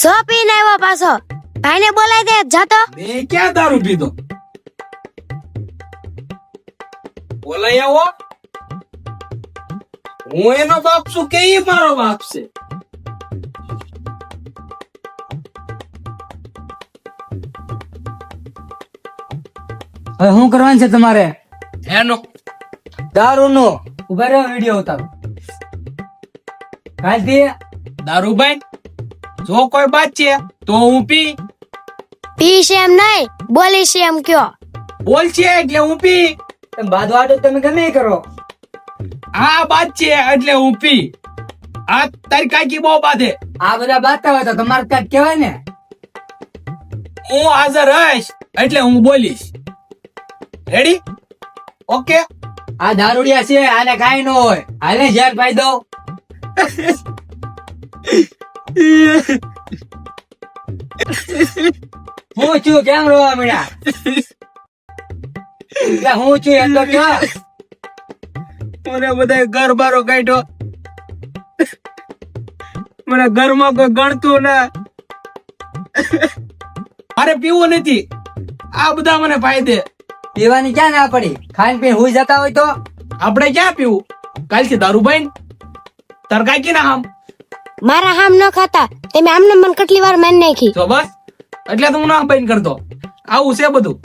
સો પીને આવ્યો પાછો. ભાઈને બોલાવી દે જાતો. મેં ક્યાં દારૂ પીધો? બોલાઈ આવો. હું એનો બાપ છું કે ઈ મારો બાપ છે? હવે શું કરવાનું છે તમારે? એનો દારૂ નો ઉભા રહ્યો, વિડીયો ઉતારો. કાલથી દારૂભાઈ જો કોઈ બાત છે તો હું પી. પીશ એમ નહીં, બોલીશ એમ કયો. બોલ છે એટલે હું પી. તમે બાદ વાટો તમે ગમે એ કરો. આ બાત છે એટલે હું પી. આ તારી કાકી બહુ બાધે. આ બધા બાતા હોય તો તમારે કાંઈક કહેવાય ને. હું હાજર રહીશ એટલે હું બોલીશ. રેડી? ઓકે. આ દારૂડિયા છે, આને કાંઈ ન હોય. હાલે ઝેર પાઈ દો. હું છું કેમ રોવા મળ્યા? એટલે હું છું એમ તો કયો. મને બધા ઘર બારો કાઢ્યો. મને ઘરમાં કોઈ ગણતું ના. મારે પીવું નથી. આ બધા મને ફાયદે. પીવાની ક્યાં ના પડી? ખાઈને પીને હુઈ જતા હોય તો આપણે ક્યાં પીવું? કાલથી દારૂભાઈ તાર કાકી ના હામ. મારા હામ ન ખાતા તમે આમને મને કેટલી વાર મારી નાખી. તો બસ એટલે તો હું ના બંધ કરતો. આવું છે બધું.